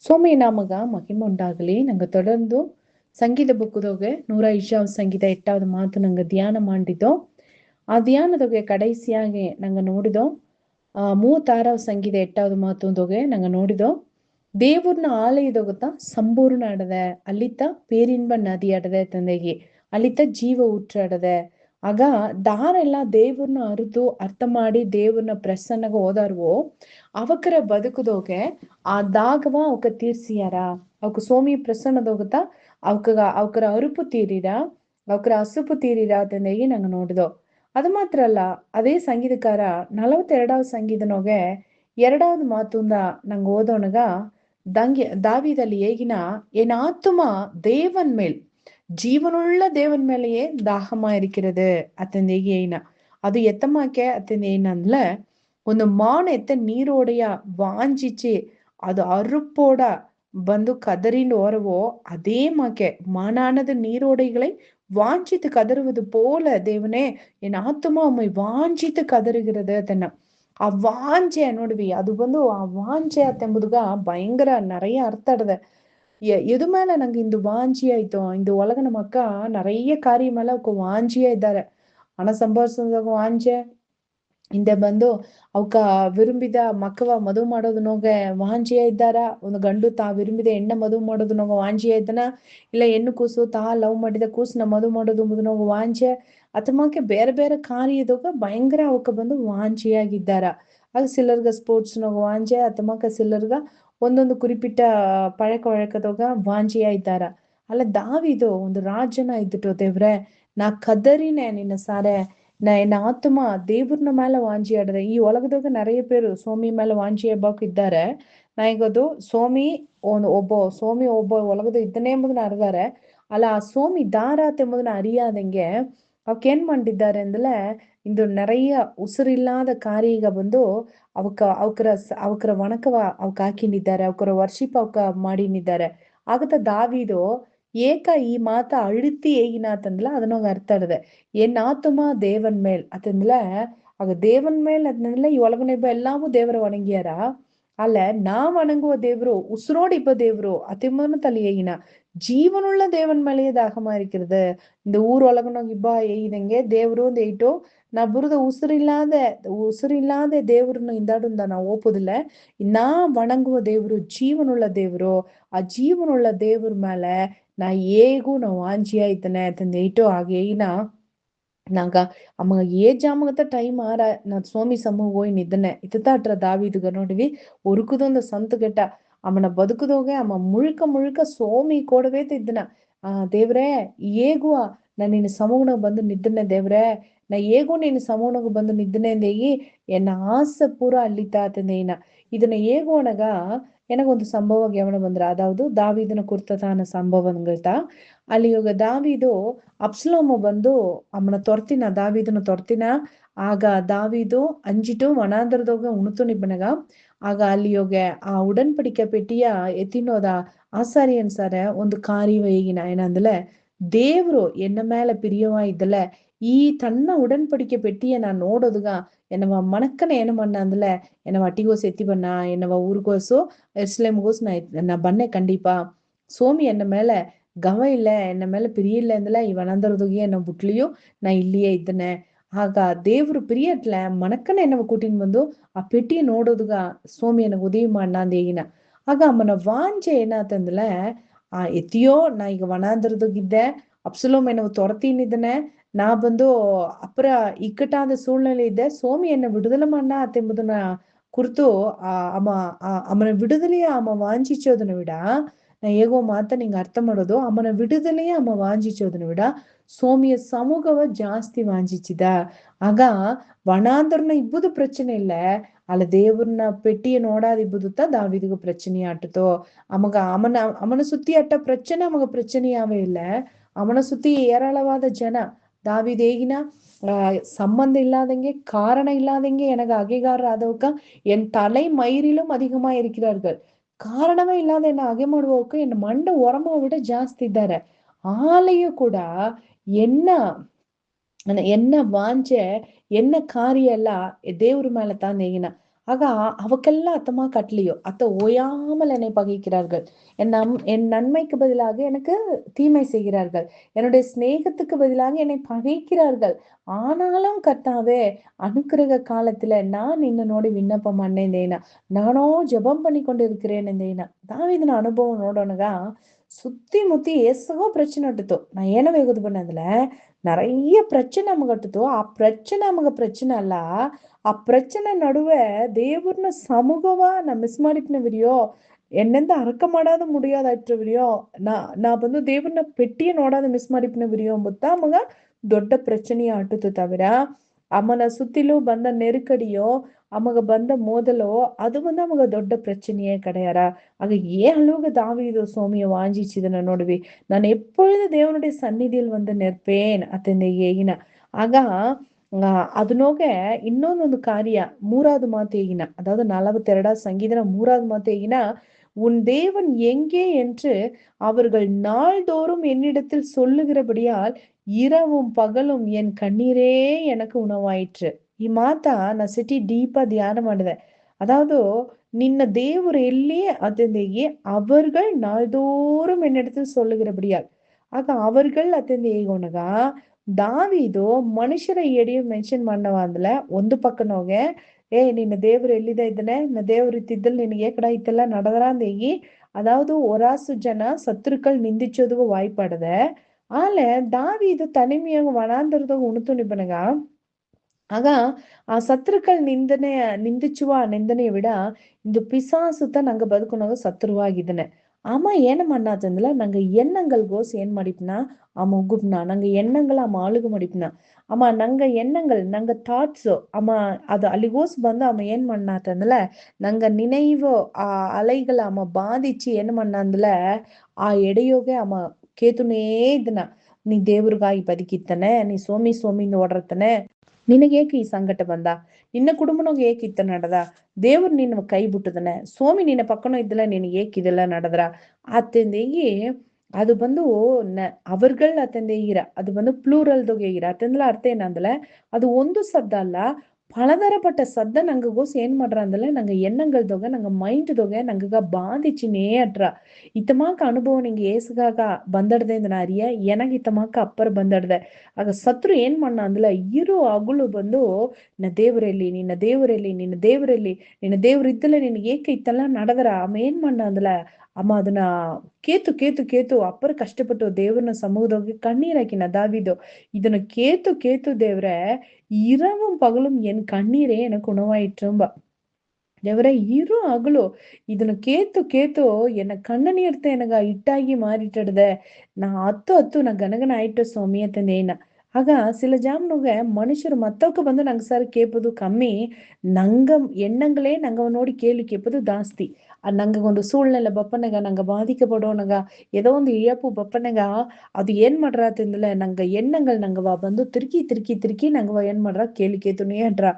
ಸೋಮೆ ನಾಮಗ ಮಹಿಮೆ ಉಂಟಾಗಲಿ. ನಂಗೆ தொடர்ந்து ಸಂಗೀತ ಬುಕ್ಕದೊಗೆ 105வது ಸಂಗೀತ 8வது ಮಾತು ನಂಗೆ ಧ್ಯಾನ ಮಾಡಿದ್ದೋ. ಆ ಧ್ಯಾನದೊಗೆ ಕಡೈಸಿಯಾಗಿ ನಂಗೆ ನೋಡಿದೋ 36வது ಸಂಗೀತ 8வது ಮಾತುದೊಗೆ ನಂಗೆ ನೋಡಿದೋ. ದೇವ್ರನ್ನ ಆಲಯದೊಗತ ಸಂಪೂರ್ಣ ಆಡದೆ ಅಲ್ಲಿತ್ತ ಪೇರಿನ್ಬ ನದಿ ಆಡದೆ ತಂದೆಗೆ ಅಲ್ಲಿತ್ತ ಜೀವ ಊற்றாಡದೆ. ಆಗ ದಾರೆಲ್ಲ ದೇವ್ರನ್ನ ಅರಿದು ಅರ್ಥ ಮಾಡಿ ದೇವ್ರನ್ನ ಪ್ರಸನ್ನಗ ಹೋದಾರ್ವೋ ಅವಕರ ಬದುಕದೋಗೆ ಆ ದಾಗವ ಅವಕ ತೀರ್ಸಿಯಾರ. ಅವಕ ಸೋಮಿ ಪ್ರಸನ್ನದೋಗತ ಅವಕರ ಅರುಪು ತೀರಿರ, ಅವಕರ ಹಸುಪು ತೀರಿರ ತಂದೆಗೆ ನಂಗೆ ನೋಡಿದೋ. ಅದು ಮಾತ್ರ ಅಲ್ಲ, ಅದೇ ಸಂಗೀತಕಾರ 42வது ಸಂಗೀತನೊಗೆ 2வது ಮಾತುಂದ ನಂಗೆ ಓದೋಣಗ தாவீதல்லி ஏகினா என் ஆத்துமா தேவன் மேல் ஜீவனுள்ள தேவன் மேலேயே தாகமா இருக்கிறது அத்தந்தேகி ஏயினா. அது எத்தமாக்கே அத்தந்த ஏயினಂದ್ಲ ಒಂದು ಮಾನ ಎತ್ತ ನೀರೋಡೆಯ ವಾಂಚಿಚ್ಚಿ ಅದು ಅರುಪೋಡ ಬಂದು கதறிண்டு ஓரவோ அதே மாக்கே மானானது நீரோடைகளை வாஞ்சித்து கதறுவது போல தேவனே என் ஆத்துமா உம்மை வாஞ்சித்து கதறுகிறது ಅದನ್ನ. ಆ ವಾಂಚೆ ನೋಡ್ವಿ, ಅದು ಬಂದು ಆ ವಾಂಚೆ ಅತ್ತೆಂಬುದುಗ ಭಯಂಕರ நிறைய ಅರ್ಥ ಆಡದೆ. எது மேல ನಂಗೆ ಇಂದು ವಾಂಚಿ ಆಯ್ತು, ಇಂದು ಒಳಗ ನಮ್ಮ ಅಕ್ಕ நிறைய ಕಾರ್ಯ ಮೇಲೆ ಅವಕ್ಕೆ ವಾಂಚಿಯೇ ಇದ್ದಾರೆ. ಹಣ ಸಂಪಾದಿಸೋದಾಗ ವಾಂಚೆ, ಹಿಂದೆ ಬಂದು ಅವಕ ವಿರುಂಬಿದ ಮಕ್ಕವ ಮದುವೆ ಮಾಡೋದು ನೋಗೆ ವಾಂಚಿಯ ಇದ್ದಾರ. ಒಂದು ಗಂಡು ತಾ ವಿರುಂಬಿದ ಹೆಣ್ಣ ಮದುವೆ ಮಾಡೋದು ನೋಗ ವಾಂಚಿಯ ಇದ್ದಾನ, ಇಲ್ಲ ಹೆಣ್ಣು ಕೂಸು ತಾ ಲವ್ ಮಾಡಿದ ಕೂಸನ್ನ ಮದುವೆ ಮಾಡೋದು ನೋಗ ವಾಂಚೆ ಅಥಮಾಕೆ ಬೇರೆ ಬೇರೆ ಕಾರ್ಯದಾಗ ಭಯಂಕರ ಅವಕ ಬಂದು ವಾಂಚಿಯಾಗಿದ್ದಾರ. ಆಗ ಸಿಲ್ಲರ್ಗ ಸ್ಪೋರ್ಟ್ಸ್ ನೋಗ ವಾಂಚೆ ಅಥಮಾಕ ಸಿಲ್ಲರ್ಗ ಒಂದೊಂದು ಕುರಿಪಿಟ್ಟ ಪழக்க ವழಕದಾಗ ವಾಂಚಿಯ ಇದ್ದಾರ. ಅಲ್ಲ ದಾವಿದು ಒಂದು ರಾಜನ ಇದ್ದಿಟ್ಟು ದೇವ್ರೆ ನಾ ಕದರಿನೇ ನಿನ್ನ ಸಾರೆ என் ஆத்துமா தேவர்ன மேல வாஞ்சி ஆடுறேன். ಈ ಒಳಗದಾಗ நிறைய பேರು ಸೋಮಿ ಮೇಲೆ ವಾಂಚಿ ಹಬ್ಬಕ್ಕೆ ಇದ್ದಾರೆ. ನಾಯಿಗದು ಸೋಮಿ ಒಬ್ಬ ಒಳಗದ ಇದ್ದನೇ ಎಂಬುದನ್ನ ಅರಿದಾರೆ. ಅಲ್ಲ ಆ ಸೋಮಿ ದಾರಾತ್ ಎಂಬುದನ್ನ ಅರಿಯಾದಂಗೆ ಅವಕ್ಕೆ ಏನ್ ಮಾಡಿದ್ದಾರೆ ಅಂದಲೆ ಇಂದು நிறைய ಉಸಿರಿಲ್ಲಾದ ಕಾರ್ಯ ಈಗ ಬಂದು ಅವಕರ ವಣಕವ ಅವಕ್ ಹಾಕಿನಿದ್ದಾರೆ, ಅವಕರ ವರ್ಷಿಪ್ ಅವಕ ಮಾಡಿನಿದ್ದಾರೆ. ಆಗತ ದಾವಿದು ಏಕ ಈ ಮಾತ ಅழுத்தி ஏகினாத்தಂದ್ல ಅದನ್ನೋಗ ಅರ್ಥ ಆಡದೆ. என் ஆத்துமா தேவன் மேல் ಅತಂದ್ಲ ಆಗ ದೇವನ್ ಮೇಲ್ ಅದನ್ನೆಲ್ಲ ಈ ಒಳಗನೆಬ್ಬ ಎಲ್ಲಾವು ದೇವರ ವಣಂಗಿಯಾರ. ಅಲ್ಲ ನಾ வணங்குವ ದೇವ್ರು உசுரோடு இப்ப தேವ್ರು அதிமன தலி ஏகினா ஜீவனுள்ள தேவன் மேலேயே தாகமா இருக்கிறது. இந்த ஊர் உலகனோಗ ಇಬ್ಬ ಏಗಿದಂಗೆ ದೇವ್ರು ದೇಯ್ಟು ನಾ ಬುರದ ಉಸಿರಿಲ್ಲಾದೆ ದೇವ್ರನ್ನ ಇಂದಾಡುಂದ ನಾ ಓಪುದಿಲ್ಲ. ನಾ வணங்குವ ದೇವ್ರು ಜೀವನುಳ್ಳ ದೇವ್ರು. ಆ ಜೀವನುಳ್ಳ ದೇವ್ರ ಮೇಲೆ ನಾ ಹೇಗೂ ನಾ ವಾಂಚಿಯ ಇದ್ದಾನೆ ತಂದೇಟು ಆಗೇನ நாங்க அவங்க ஏஜாமகத்த டைம் ஆற நான் சோமி சமூக ಹೋಯ್ ನಿದ್ದನೆ ಇತ್ತಾಟ್ರ ದಾವಿದುಗ ನೋಡಿವಿ ಒರುಕುದೊಂದು ಸಂತು ಗೆಟ್ಟ ಅವನ ಬದುಕುದೋಗೆ ಅಮ್ಮ ಮುಳುಕ ಸೋಮಿ ಕೊಡವೇ ಇದ್ದನ. ದೇವ್ರೇ ಹೇಗುವ ನಾನು ನಿನ್ನ ಸಮೂಹನಾಗ ಬಂದು ನಿದ್ದನೆ ದೇವ್ರೇ, ನಾ ಹೇಗೂ ನಿನ್ನ ಸಮೂಹನಾಗ ಬಂದು ನಿದ್ದನೆ ಅಂದೇಗಿ ಎನ್ನ ಆಸೆ ಪೂರ ಅಲ್ಲಿತಾತಂದೇನ. ಇದನ್ನ ಹೇಗೋಣಗ எனக்கொந்து சம்பவம் கவனம் வந்துரு. அதாவது தாவீதுன ಕುರಿತಾன ಸಂಭವಗಳ್ತಾ ಅಲ್ಲಿ ಇವಾಗ ದಾವಿದು ಅಬ್ಸಲೋಮ ಬಂದು ದಾವಿದನ ತೊರ್ತಿನ. ಆಗ ದಾವಿದು ಅಂಜಿಟು ವನಾಂತರದೋಗ ಉಣುತು ನಿಬ್ಬನಗ. ಆಗ ಅಲ್ಲಿ ಯೋಗೆ ಆ ಉಡನ್ಪಡಿಕೆ ಪೆಟ್ಟಿಯ ಎತ್ತಿನೋದ ಆಸಾರಿಯನ್ ಸಾರ ಒಂದು ಕಾರ್ಯವ ಈಗಿನ ಏನಂದಲೆ ದೇವ್ರು ಎನ್ನ ಮೇಲೆ பிரியவா ಇದ್ದல ಈ ತನ್ನ ಉಡನ್ಪಡಿಕೆ ಪೆಟ್ಟಿಯ ನಾ ನೋಡೋದುಗ என்னவ மணக்கன என்ன பண்ண அதுல என்னவ அட்டிகோஸ் எத்தி பண்ணா என்னவ ஊருகோசோ எஸ்லேம்கோஸ் நான் பண்ண கண்டிப்பா சோமி என்ன மேல ಗವ ಇಲ್ಲ ಎನ್ನ ಮೇಲೆ ಪ್ರಿಯ ಇಲ್ಲ ಅಂದಲ ಇವನಂದರದೋಗಿ என்ன ಬುಟ್ಲಿಯೋ ನಾ ಇಲ್ಲಿಯೇ ಇದ್ದನೆ. ಆಗ ದೇವ್ರು ಪ್ರಿಯಟ್ಲ ಮಣಕ್ಕನ ಎನ್ನವ ಕೂಟಿನ್ ಬಂದು ಆ ಪೆಟ್ಟಿಯ ನೋಡೋದುಗ ಸೋಮಿ ಎನ್ನ ಉದಯ ಮಾಡಾಂದೇಗಿನ. ಆಗ ಅಮ್ಮನ ವಾಂಚೆ ಏನಾತಂದಲ ಆ ಎತ್ತಿಯೋ ನಾ ಈಗ ವನಾಂದರದೋಗಿದ್ದೆ, ಅಪ್ಸಲೋಮ್ ಎನ್ನವ ತೊರತೀನಿದ್ದನೆ, ನಾ ಬಂದು ಅಪರ ಇಕ್ಕಟ್ಟಾದ ಸೂழ்நிலை ಇದ್ದೆ, ಸೋಮಿ ಎನ್ನ ವಿಡುದಲ ಮಣ್ಣ ಅತ್ತೆಂಬುದನ್ನ ಕುರಿತು ಅಮ್ಮನ ವಿಡುದಲೆಯ ಅಮ್ಮ ವಾಂಚಿಸೋದನ್ನ ವಿಡ ನಾ ಹೇಗೋ ಮಾತ ನಿಂಗೆ ಅರ್ಥ ಮಾಡೋದು. ಅಮ್ಮನ ವಿಡುದಲೆಯ ಅಮ್ಮ ವಾಂಚಿಸೋದನ್ನ ವಿಡ ಸೋಮಿಯ ಸಮೂಹವ ಜಾಸ್ತಿ ವಾಂಚಿಸಿದ. ಆಗ ವನಾಂತರನ ಇಬ್ಬುದು ಪ್ರಚನೆ ಇಲ್ಲ, ಅಲ್ಲ ದೇವ್ರನ್ನ ಪೆಟ್ಟಿಯ ನೋಡಾದ ಇಬ್ಬುದುತ್ತ ದಾವಿದಿಗೂ ಪ್ರಚನೆ ಆಟತೋ. ಅಮನ ಸುತ್ತಿ ಅಟ್ಟ ಪ್ರಚನೆ ಅಮಗ ಪ್ರಚನೆಯಾವೇ ಇಲ್ಲ. ಅವನ ಸುತ್ತಿ ಏರಾಳವಾದ ಜನ ದಾವಿದ್ ಹೇಗಿನ சம்பந்த இல்லாதங்க காரணம் இல்லாதங்க எனக்கு அகைகாரர் ஆதவக்க என் தலை மயிரிலும் அதிகமா இருக்கிறார்கள். ಕಾರಣವೇ ಇಲ್ಲದ என்ன ಅಗೆ ಮಾಡುವವಕ್ಕೆ ಎನ್ನ ಮಂಡ ಒರಮ ವಿಡ ಜಾಸ್ತಿ ಇದ್ದಾರೆ. ಆಲೆಯೂ ಕೂಡ ಎನ್ನ ವಾಂಚೆ ಎನ್ನ ಕಾರ್ಯ ಎಲ್ಲ ದೇವ್ರ ಮೇಲೆ ತಾನೇಗಿನ. ஆக அவக்கெல்லாம் அத்தமா கட்டலையோ அத்த ஓயாமல் என்னை பகைக்கிறார்கள். என் நன்மைக்கு பதிலாக எனக்கு தீமை செய்கிறார்கள். என்னுடைய சிநேகத்துக்கு பதிலாக என்னை பகைக்கிறார்கள். ஆனாலும் கர்த்தாவே அனுக்கிரக காலத்துல நான் ನಿನ್ನ ನೋಡಿ ವಿನ್ನಪ பண்ணேன். நானோ ஜெபம் பண்ணி கொண்டு இருக்கிறேன். தாவீதிನ ಅನುಭವ ನೋಡೋಣಗ சுத்தி முத்தி ஏசகோ பிரச்சனை இட்டுத்தோ. நான் ஏன வேகுது பண்ணதுல நிறைய பிரச்சனை நமக்கு இட்டுத்தோ. பிரச்சனை நமக்கு பிரச்சனை அல்ல. ಪ್ರಚನೆ ನಡುವೆ ದೇವ್ರನ್ನ ಸಮೂಹವ ನಾ ಮಿಸ್ ಮಾಡಿಟ್ನವಿರಿಯೋ ಎನ್ನೆಂದ ಅರಕ ಮಾಡಾದ ಮುಡಿಯೋದಾಯ್ತವಿರಿಯೋ ನಾ ಬಂದು ದೇವ್ರನ್ನ ಪೆಟ್ಟಿಯ ನೋಡಾದ ಮಿಸ್ ಮಾಡಿಪ್ನವಿರಿಯೋ ಎಂಬುತ್ತ ಮಗ ದೊಡ್ಡ ಪ್ರಚನೆಯ ಆಟುತ್ತು ತವಿರ ಅಮ್ಮನ ಸುತ್ತಿಲೂ ಬಂದ ನೆರುಕಡಿಯೋ ಅಮಗ ಬಂದ ಮೋದಲೋ ಅದು ಬಂದ ಮಗ ದೊಡ್ಡ பிரச்சனையே கிடையாரா. ஆக ஏன் அளவுக்கு தாவீது சோமிய வாஞ்சிச்சதுன்னு ನೋಡುವಿ. நான் எப்பொழுது தேவனுடைய சந்நிதியில் வந்து நிற்பேன் ಅತ್ತೆಂದ ಏಗಿನ. ಆಗ ಅದು ನೋಗೆ ಇನ್ನೊಂದೊಂದು ಕಾರ್ಯ 3வது ಮಾತು ಹೇಗಿನ, அதாவது 42வது சங்கீதம் 3வது மாத்து ಹೇಗಿನ, உன் தேவன் எங்கே என்று அவர்கள் நாள்தோறும் என்னிடத்தில் சொல்லுகிறபடியால் இரவும் பகலும் என் கண்ணீரே எனக்கு உணவாயிற்று. ಈ ಮಾತ ನಾ ಸಿಟಿ ಡೀಪಾ ಧ್ಯಾನ ಮಾಡಿದೆ. அதாவது ನಿನ್ನ ದೇವರು ಎಲ್ಲಿ ಅತೆಂದೇಗೆ அவர்கள் நாள்தோறும் என்னிடத்தில் சொல்லுகிறபடியால். ಆಗ அவர்கள் ಅತೆಂದ ಹೇಗೋಣಗ ದಾವಿದು ಮನುಷ್ಯರ ಎಡೆಯು ಮೆನ್ಷನ್ ಮಾಡವಾಂದಲ ಒಂದು ಪಕ್ಕನೋಗೆ ನಿನ್ನ ದೇವ್ರು ಎಲ್ಲಿದೆ ಇದ್ದಾನೆ, ನಿನ್ನ ದೇವ್ರು ಇತ್ತಿದ್ದಲ್ಲಿ ನಿನಗೆ ಕಡ ಇತ್ತೆಲ್ಲ நடந்தறாந்தேகி. அதாவது ஒராசு ஜன சத்துருக்கள் நிந்திச்சதுக்கு வாய்ப்பாடுத. ஆல தாவீது தனிமையாக வனாந்தரದಾಗ ಉಣುತು ನಿಬನಗ. ಆಗ ಆ ಸತ್ರುக்கள் ನಿಂದಿಸುವ ನಿಂದನೆಯ ವಿಡ இந்த பிசாசுத்த நாங்க ಬದುಕುನಾಗ சத்துருவாகிதನೆ. ஆமா ஏன பண்ணாததுல நாங்க எண்ணங்கள் கோஸ் ஏன் மடிப்புனா ஆமா உகுப்னா நாங்க எண்ணங்கள் ஆமா ஆளுக மடிப்புனா ஆமா நாங்க எண்ணங்கள் நாங்க தாட்ஸ் ஆமா அது அலிகோஸ் ಬಂದು ஆமா ஏன் பண்ணாததுல நாங்க நினைவு அலைகள் ஆமா பாதிச்சு என்ன பண்ணாதுல ಆ ಎಡೆಯೋಗೆ ಆಮ ಕೇತುನೇ ಇದನ್ನ ನೀ ದೇವ್ರಿಗಾಗಿ ಬದುಕಿತ್ತಾನೆ, ನೀ ಸೋಮಿ ಸೋಮಿಂದ ಓಡರ್ತಾನೆ, ನಿನಗೇಕೆ ಈ ಸಂಕಟ ಬಂದ, ನಿನ್ನ ಕುಟುಂಬನೋಗ ಏಕೆ ಇತ್ತ நடದ, ದೇವ್ರು ನಿನ್ನ ಕೈ ಬಿಟ್ಟದನೆ, ಸೋಮಿ ನಿನ್ನ ಪಕ್ಕನೋ ಇದ್ದಲ್ಲ ನಿನಗೆ ಏಕೆ ಇದೆಲ್ಲ நடದ್ರ ಅತ್ತೆಂದೇಗಿ. ಅದು ಬಂದು அவர்கள் ಅತ್ತೆಂದೇಗಿರ ಅದು ಬಂದು ಪ್ಲೂರಲ್ದೋಗಿರ ಅತ್ತೆಂದಲ ಅರ್ಥ ಏನಂದಲ ಅದು ಒಂದು ಸದ್ದ ಅಲ್ಲ பலதரப்பட்ட சத்த நாங்க கோஸ் ஏன் பண்றாந்தல நாங்க எண்ணங்கள் தொகை நாங்க மைண்ட் தொகை நாங்க பாதிச்சுனே அட்ரா. ಇತ್ತಮಾಕ ಅನುಭವ ನಿಂಗೆ ಏಸುಗಾಗ ಬಂದಡ್ದೆ ಅರಿಯ ಎನಗ ಇತ್ತಮಾಕ ಅಪ್ಪರ್ ಬಂದಡ್ದೆ. ಆಗ ಸತ್ರು ಏನ್ ಮಣ್ಣ ಅಂದಲ ಇರು ಅಗುಳು ಬಂದು ನಿನ್ನ ದೇವರಲ್ಲಿ ನಿನ್ನ ದೇವರಲ್ಲಿ ನಿನ್ನ ದೇವರಲ್ಲಿ ನಿನ್ನ ದೇವ್ರ ಇದ್ದಲ್ಲ ನಿನಗೆ ಏಕೆ ಇತ್ತಲ್ಲ நடದರ ಅಮ್ಮ ಏನ್ ಮಣ್ಣ ಅಂದಲ ಅಮ್ಮ ಅದನ್ನ ಕೇತು ಕೇತು ಕೇತು ಅಪ್ಪರ್ ಕಷ್ಟಪಟ್ಟು ದೇವ್ರನ್ನ ಸಮೂಹದೋಗಿ ಕಣ್ಣೀರಾಕಿನ ದಾವಿದು ಇದನ್ನ ಕೇತು ಕೇತು ದೇವ್ರೆ இரவும் பகலும் என் கண்ணீரே எனக்கு உணவாயிற்றும்ப. ದೇವರೇ ಇರು ಅಗಲು ಇದನ್ನ ಕೇತು ಕೇತು ಎನ್ನ ಕಣ್ಣನೀರ್ತ ಎನಗ ಇಟ್ಟಾಗಿ ಮಾರಿಟ್ಟಡ್ದೆ ನಾ ಹತ್ತು ನಾ ಗನಗನ ಆಯ್ತು ಸ್ವಾಮಿ ಅಂತಂದೇನ. ಆಗ சில ஜாம்னுங்க மனுஷர் மத்தவக்கு வந்து நாங்க சார் கேட்பது கம்மி, ನಂಗ ಎಣ್ಣಂಗಳೇ ನಂಗ ನೋಡಿ ಕೇಳಿ ಕೇಪದು ಜಾಸ್ತಿ. ನಂಗ ಒಂದು ಸೂಳ್ನೆಲ್ಲ ಬಪ್ಪನಗ ನಂಗ ಬಾಧಿಕಪಡೋನಗ ஏதோ ಒಂದು ಇಯಪ್ಪು ಬಪ್ಪನಗ ಅದು ಏನ್ ಮಾಡ್ರಾತಿಂದಲೆ ನಂಗ ಎಣ್ಣಂಗಳು ನಂಗವ ಬಂದು ತಿರ್ಕಿ ತಿರ್ಕಿ ತಿರ್ಕಿ ನಂಗವ ಏನ್ ಮಾಡ್ರ ಕೇಳಿ ಕೇತುನೇ ಅಡ್ರ.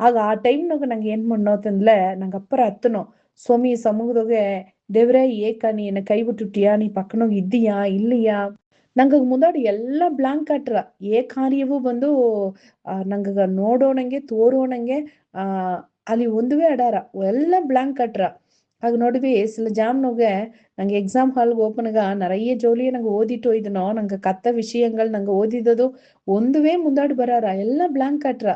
ಆಗ ಆ ಟೈಮ್ನಾಗ ನಂಗೆ ಏನ್ பண்ணோತಂದ್ಲೆ ನಂಗ ಅಪ್ಪರ ಹತ್ತನೋ ಸ್ವಾಮಿ ಸಮೂಹದೋಗೆ ದೇವ್ರೇ ಏಕ ನೀ என்ன ಕೈ ಬಿಟ್ಟುಟ್ಟಿಯಾ, ನೀ ಪಕ್ಕನೋಗಿ ಇದ್ದೀಯಾ ಇಲ್ಲಿಯಾ, ನಂಗ ಮುಂದಾಡಿ ಎಲ್ಲಾ ಬ್ಲಾಂಕ್ ಆಟ್ರ ಏ ಕಾರ್ಯವೂ ಬಂದು ನಂಗ ನೋಡೋಣಂಗೆ ತೋರೋಣಂಗೆ ಅಲ್ಲಿ ಒಂದುವೇ ಅಡಾರ ಎಲ್ಲ ಬ್ಲಾಂಕ್ ಆಟ್ರ. ಆಗ ನೋಡಿವಿ சில ஜாம்னுಗೆ ನಂಗೆ எக்ஸாம் ஹாலுக்கு ஓப்பனுக நிறைய ஜோலியை நாங்க ஓதிட்டு போயிதனோ நாங்க கத்த விஷயங்கள் நாங்க ஓதிதது ಒಂದುವೇ ಮುಂದಾಡಿ ಬರಾರ ಎಲ್ಲ ಬ್ಲಾಂಕ್ ಆಟ್ರ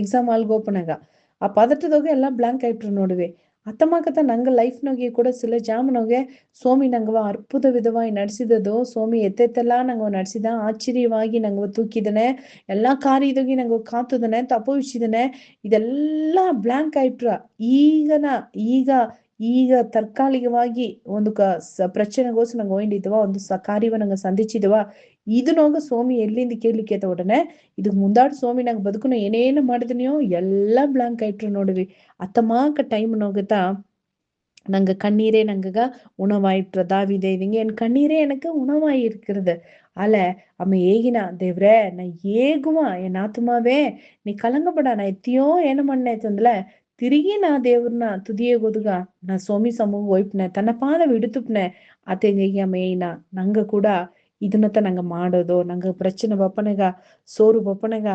ಎಕ್ಸಾಮ್ ಹಾಲ್ಗೆ ಓಪನಾಗ ಆ ಪದಟದೋಗೆ ಎಲ್ಲ ಬ್ಲಾಂಕ್ ಆಯ್ಟ್ರು ನೋಡುವೆ. ಅತ್ತಮಾಕತ ನಂಗ ಲೈಫ್ನಾಗೆ ಕೂಡ சில ஜாம்னோಗೆ சோமி ನಂಗವ ಅರ್ಪುತ ವಿಧವಾಗಿ ನಡೆಸಿದದು ಸೋಮಿ ಎತ್ತೆತ್ತೆಲ್ಲ ನಂಗವ ನಡೆಸಿದ ಆಶ್ಚರ್ಯವಾಗಿ ನಂಗವ ತೂಕಿದನೆ ಎಲ್ಲಾ ಕಾರ್ಯದೋಗಿ ನಂಗವ ಕಾತುದನೆ ತಪೋವಿಸಿದನೆ ಇದೆಲ್ಲ ಬ್ಲಾಂಕ್ ಆಯ್ಟ್ರ. ಈಗ ತற்காலிகವಾಗಿ ಒಂದು பிரச்சனைಗೋಸ್ ನಂಗೆ ಹೋಯ್ದಿದ್ವ ಒಂದು ಕಾರ್ಯವ ನಂಗೆ ಸಂಧಿಸಿದವ ಇದು ನೋಗ ಸೋಮಿ ಎಲ್ಲಿಂದ ಕೇಳಲಿಕ್ಕೆ ಉடನೆ ಇದಕ್ ಮುಂದಾಡ್ ಸೋಮಿ ನಂಗೆ ಬದುಕುನ ಏನೇನು ಮಾಡಿದನಿಯೋ ಎಲ್ಲಾ ಬ್ಲಾಂಕ್ ಆಯ್ಟ್ರು ನೋಡಿವಿ. ಅತ್ತಮಾಕ ಟೈಮ್ ನೋಗುತ್ತಾ நாங்க கண்ணீரே நாங்க உணவாயிற்று தாவிதே இதுங்க என் கண்ணீரே எனக்கு உணவாய் இருக்கிறது. ಅಲ ಅಮ್ಮ ಹೇಗಿನ ದೇವ್ರೆ ನಾ ಹೇಗುವ ಎನ್ ಆತ್ಮಾವೇ ನೀ ಕಲಂಗಪಡ ನಾ ಎತ್ತಿಯೋ ಏನು ಮಣ್ಣೆ ತಂದ್ಲೆ ತಿರುಗಿ ನಾ ದೇವ್ರನ್ನ ತುದಿಯೇಗೋದುಗ ನಾ ಸೋಮಿ ಸಮೂಹ ಒಯ್ಪ್ನೆ ತನ್ನ ಪಾದ ವಿಡುತ್ತುಪ್ನೆ ಅತೆಂಗೇಗಿ ಅಮ್ಮೇಯಿನ ನಂಗ ಕೂಡ ಇದನ್ನತ್ತ ನಂಗ ಮಾಡೋದು ನಂಗ ಪ್ರಚನೆ ಬಪ್ಪನೆಗ ಸೋರು ಬಪ್ಪನೆಗ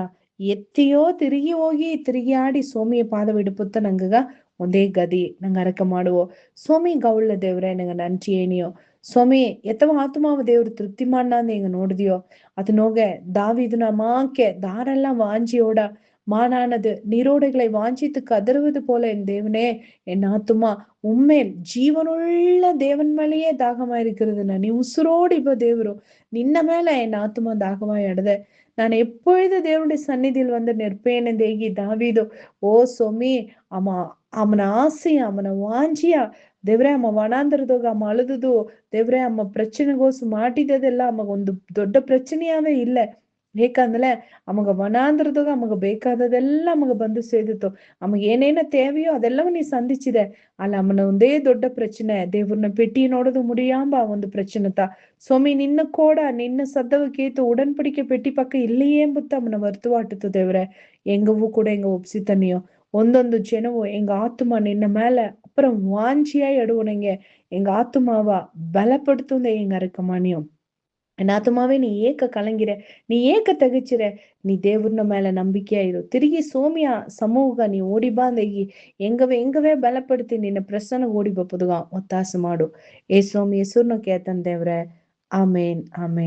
ಎತ್ತಿಯೋ ತಿರುಗಿ ಹೋಗಿ ತಿರುಗಿ ಆಡಿ ಸೋಮಿಯ ಪಾದ ವಿಡುಪುತ್ತ ನಂಗಗ ಒಂದೇ ಗದಿ ನಂಗೆ ಅರಕ ಮಾಡುವೋ ಸ್ವಾಮಿ ಗೌಳ್ಳ ದೇವ್ರೆ ನಂಗೆ ನಂಚಿ ಏನಿಯೋ ಸ್ವಾಮಿ ಎತ್ತವ ಆತ್ಮಾವ ದೇವ್ರು ತೃಪ್ತಿ ಮಾಡಾಂದು எங்க ನೋಡಿದಿಯோ அது நோக தாவீதுன மாக்கே தாரெல்லாம் வாஞ்சியோட மானானது நீரோடைகளை வாஞ்சித்து கதறுவது போல என் தேவனே என் ஆத்துமா உண்மையில் ஜீவனுள்ள தேவன் மேலேயே தாகமா இருக்கிறது நீ உசுரோடு இப்ப தேவரோ நின்ன மேல என் ஆத்துமா தாகமா எடத நான் எப்பொழுது தேவனுடைய சந்நிதியில் வந்து நிற்பேன் தேகி தாவீதோ ಓ ಸ್ವಾಮಿ ಅಮ್ಮ ಅಮ್ಮನ ಆಸೆಯ ಅಮ್ಮನ ವಾಂಜಿಯ ದೇವ್ರೆ ಅಮ್ಮ ವನಾಂತರದಾಗ ಅಮ್ಮ ಅழுದುದು ದೇವ್ರೆ ಅಮ್ಮ ಪ್ರಚನೆಗೋಸು ಮಾಡಿದದೆಲ್ಲ ಅಮ್ಮಗ ಒಂದು ದೊಡ್ಡ ಪ್ರಚನೆಯಾವೇ ಇಲ್ಲ ಏಕಂದ್ರೆ ಅಮ್ಮಗ ವನಾಂತರದಾಗ ಅಮ್ಮಗ ಬೇಕಾದದೆಲ್ಲ ಅಮ್ಮಗ ಬಂದು ಸೇದಿತ್ತು ಅಮ್ಮಗ ಏನೇನ தேவையோ ಅದೆಲ್ಲವೂ ನೀ ಸಂಧಿಸಿದೆ ಅಲ್ಲ ಅಮ್ಮನ ಒಂದೇ ದೊಡ್ಡ ಪ್ರಚನೆ ದೇವ್ರನ್ನ ಪೆಟ್ಟಿ ನೋಡೋದು ಮುಡಿಯಾಂಬ ಒಂದು ಪ್ರಚನೆತ ಸ್ವಾಮಿ ನಿನ್ನ ಕೂಡ ನಿನ್ನ ಸದ್ದವ ಕೇತು உடன்படிக்கை பெட்டி பக்கம் இல்லையே ಎಂಬುತ್ತ ಅಮ್ಮನ வருத்தವಾட்டுತ್ತು ದೇವ್ರೆ எங்கவೂ கூட எங்க ஒப்சித்தனியோ ಒಂದೊಂದು ಜನವು எங்க ஆத்துமா நின்ன மேல அப்புறம் வாஞ்சியா எடுவனங்க எங்க ஆத்துமாவ பலப்படுத்துந்த எங்க அருக்கமானியும் என் ಆತ್ಮಾವೇ ನೀ ಏಕ ಕಲಂಗಿರೆ ನೀ ಏಕ ತೆಗಚಿರೆ ನೀ ದೇವ್ರನ ಮೇಲೆ ನಂಬಿಕೆಯ ಇರು ತಿರುಗಿ ಸೋಮಿಯ ಸಮೂಹ ನೀ ಓಡಿ ಬಾಂದಗಿ ಎಂಗವೇ ಬಲಪಡ್ತಿ ನಿನ್ನ ಪ್ರಸನ್ನ ಓಡಿ ಬಪ್ಪುದುಗ ಒತ್ತಾಸ ಮಾಡು ಏ ಸ್ವಾಮಿ ಹೆಸರ್ನ ಕೇತನ್ ದೇವ್ರೆ ಆಮೇನ್ ಆಮೇನ್.